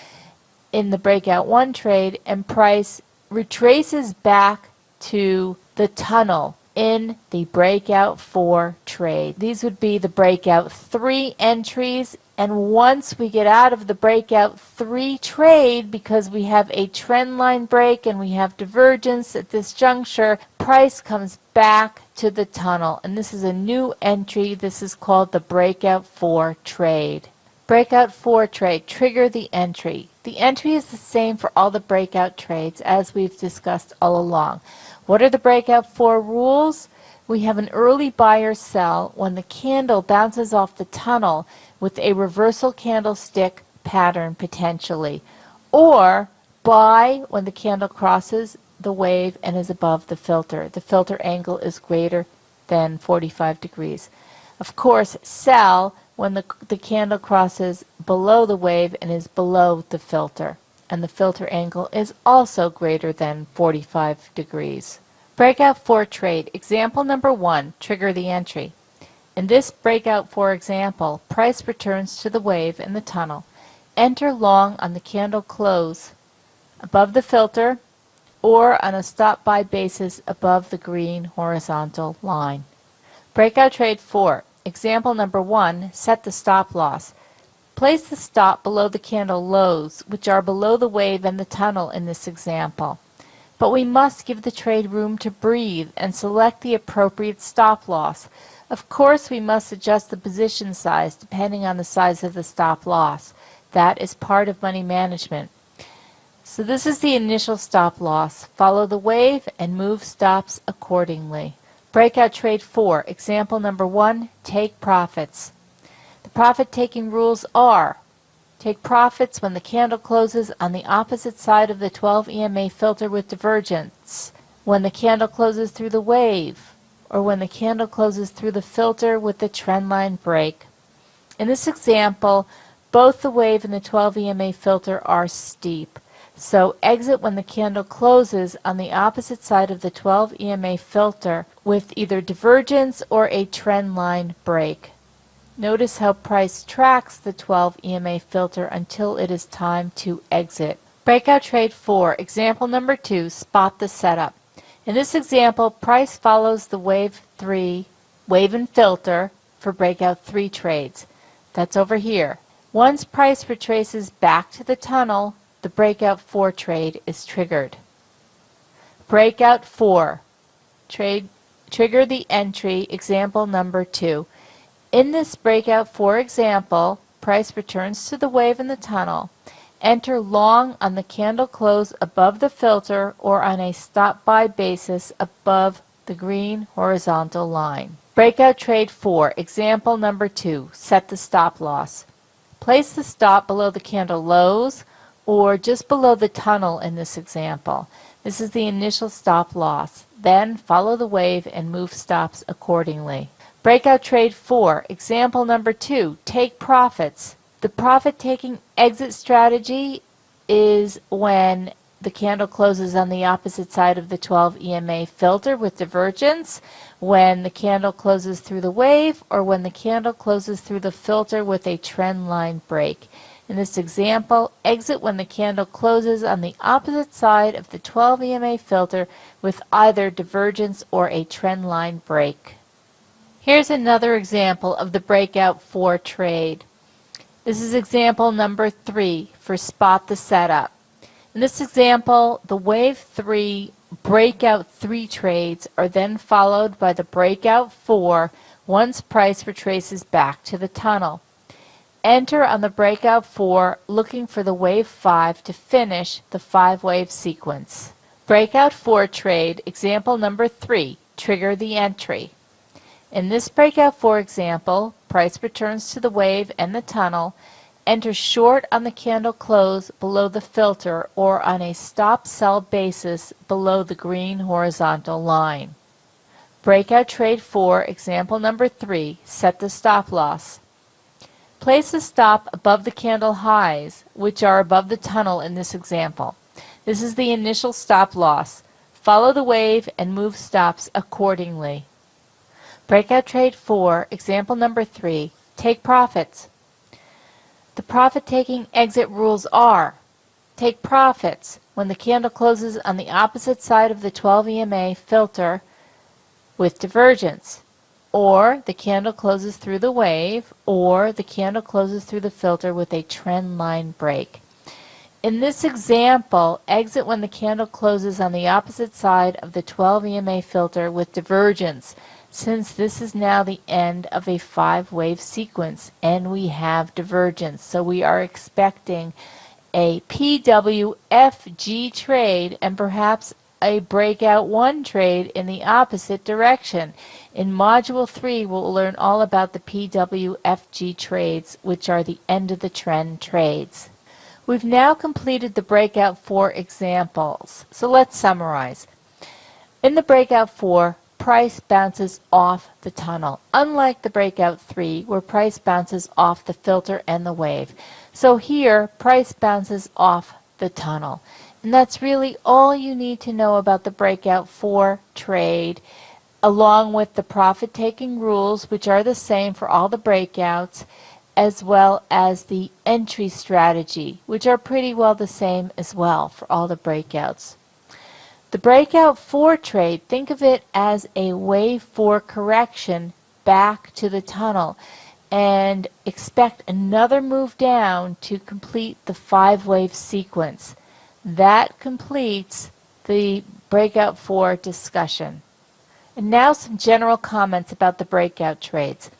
in the breakout 1 trade, and price retraces back to the tunnel in the breakout 4 trade. These would be the breakout 3 entries, and once we get out of the breakout 3 trade, because we have a trend line break and we have divergence at this juncture, price comes back to the tunnel, and this is a new entry. This is called the breakout 4 trade. Breakout 4 trade, trigger the entry. The entry is the same for all the breakout trades as we've discussed all along. What are the breakout 4 rules? We have an early buyer sell when the candle bounces off the tunnel with a reversal candlestick pattern potentially, or buy when the candle crosses the wave and is above the filter. The filter angle is greater than 45 degrees. Of course, sell when the candle crosses below the wave and is below the filter, and the filter angle is also greater than 45 degrees. Breakout 4 trade, example number 1, trigger the entry. In this breakout 4 example, price returns to the wave in the tunnel. Enter long on the candle close above the filter or on a stop buy basis above the green horizontal line. Breakout trade 4, example number 1, set the stop loss. Place the stop below the candle lows, which are below the wave and the tunnel in this example. But we must give the trade room to breathe and select the appropriate stop loss. Of course, we must adjust the position size depending on the size of the stop loss. That is part of money management. So this is the initial stop loss. Follow the wave and move stops accordingly. Breakout trade 4, example number 1, take profits. The profit-taking rules are: take profits when the candle closes on the opposite side of the 12 EMA filter with divergence, when the candle closes through the wave, or when the candle closes through the filter with the trend line break. In this example, both the wave and the 12 EMA filter are steep. So exit when the candle closes on the opposite side of the 12 EMA filter with either divergence or a trend line break. Notice how price tracks the 12 EMA filter until it is time to exit. Breakout trade 4, example number 2, spot the setup. In this example, price follows the wave 3, wave and filter for breakout 3 trades. That's over here. Once price retraces back to the tunnel, the breakout 4 trade is triggered. Breakout 4, trigger the entry, example number 2. In this breakout 4 example, price returns to the wave in the tunnel. Enter long on the candle close above the filter or on a stop buy basis above the green horizontal line. Breakout trade 4, example number 2, set the stop loss. Place the stop below the candle lows or just below the tunnel in this example. This is the initial stop loss. Then follow the wave and move stops accordingly. Breakout trade 4, example number 2, take profits. The profit-taking exit strategy is when the candle closes on the opposite side of the 12 EMA filter with divergence, when the candle closes through the wave, or when the candle closes through the filter with a trend line break. In this example, exit when the candle closes on the opposite side of the 12 EMA filter with either divergence or a trend line break. Here's another example of the breakout 4 trade. This is example number 3 for spot the setup. In this example, the wave 3 breakout 3 trades are then followed by the breakout 4 once price retraces back to the tunnel. Enter on the breakout 4 looking for the wave 5 to finish the 5-wave sequence. Breakout 4 trade, example number 3, trigger the entry. In this breakout 4 example, price returns to the wave and the tunnel. Enter short on the candle close below the filter or on a stop sell basis below the green horizontal line. Breakout trade 4, example number 3, set the stop loss. Place the stop above the candle highs, which are above the tunnel in this example. This is the initial stop loss. Follow the wave and move stops accordingly. Breakout trade 4, example number 3, take profits. The profit-taking exit rules are: take profits when the candle closes on the opposite side of the 12 EMA filter with divergence, or the candle closes through the wave, or the candle closes through the filter with a trend line break. In this example, exit when the candle closes on the opposite side of the 12 EMA filter with divergence, since this is now the end of a 5-wave sequence and we have divergence. So we are expecting a PWFG trade and perhaps a breakout 1 trade in the opposite direction. In Module 3, we'll learn all about the PWFG trades, which are the end of the trend trades. We've now completed the breakout 4 examples. So let's summarize. In the breakout 4, price bounces off the tunnel, unlike the breakout 3 where price bounces off the filter and the wave. So here, price bounces off the tunnel. And that's really all you need to know about the breakout 4 trade, along with the profit-taking rules, which are the same for all the breakouts, as well as the entry strategy, which are pretty well the same as well for all the breakouts. The breakout 4 trade, think of it as a wave 4 correction back to the tunnel, and expect another move down to complete the 5-wave sequence. That completes the breakout 4 discussion. And now some general comments about the breakout trades.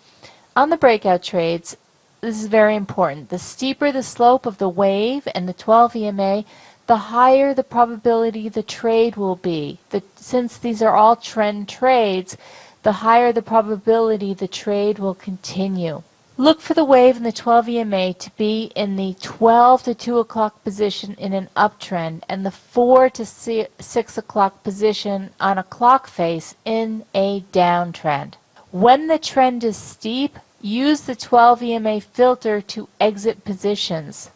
On the breakout trades, this is very important. The steeper the slope of the wave and the 12 EMA, the higher the probability the trade will be. Since these are all trend trades, the higher the probability the trade will continue. Look for the wave in the 12 EMA to be in the 12 to 2 o'clock position in an uptrend and the 4 to 6 o'clock position on a clock face in a downtrend. When the trend is steep, use the 12 EMA filter to exit positions.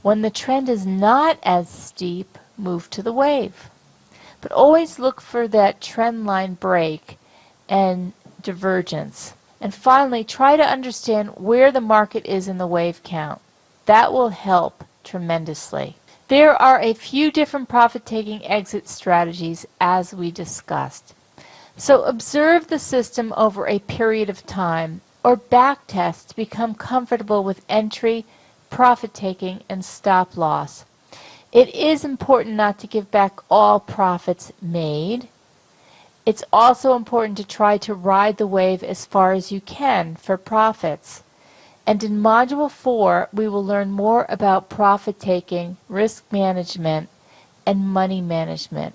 When the trend is not as steep, move to the wave. But always look for that trend line break and divergence. And finally, try to understand where the market is in the wave count. That will help tremendously. There are a few different profit-taking exit strategies as we discussed. So observe the system over a period of time or backtest to become comfortable with entry, profit-taking, and stop loss. It is important not to give back all profits made. It's also important to try to ride the wave as far as you can for profits. And in Module 4, we will learn more about profit-taking, risk management, and money management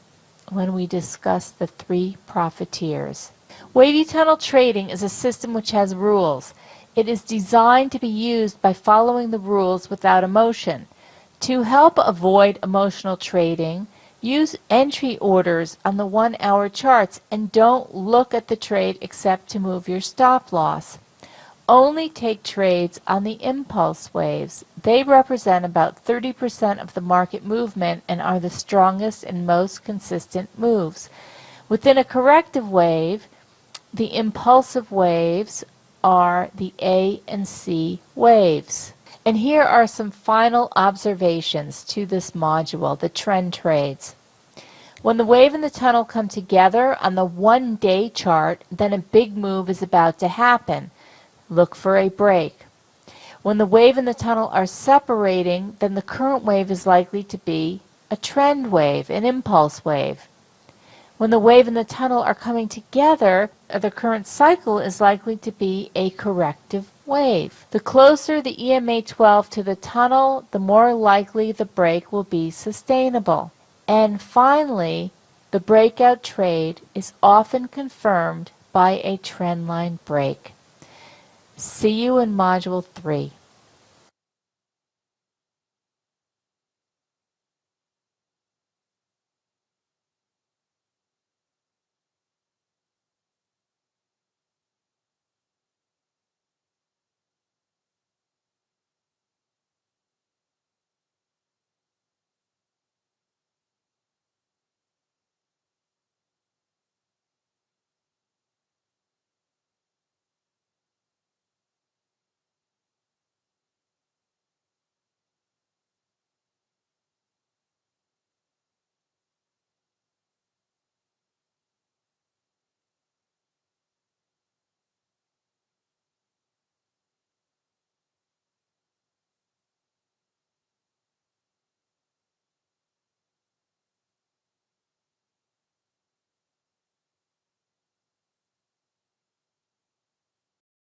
when we discuss the 3 profiteers. Wavy tunnel trading is a system which has rules. It is designed to be used by following the rules without emotion. To help avoid emotional trading, use entry orders on the 1-hour charts and don't look at the trade except to move your stop loss. Only take trades on the impulse waves. They represent about 30% of the market movement and are the strongest and most consistent moves. Within a corrective wave, the impulsive waves are the A and C waves. And here are some final observations to this module, the trend trades. When the wave and the tunnel come together on the 1-day chart, then a big move is about to happen. Look for a break. When the wave and the tunnel are separating, then the current wave is likely to be a trend wave, an impulse wave. When the wave and the tunnel are coming together, the current cycle is likely to be a corrective wave. The closer the EMA 12 to the tunnel, the more likely the break will be sustainable. And finally, the breakout trade is often confirmed by a trendline break. See you in Module 3.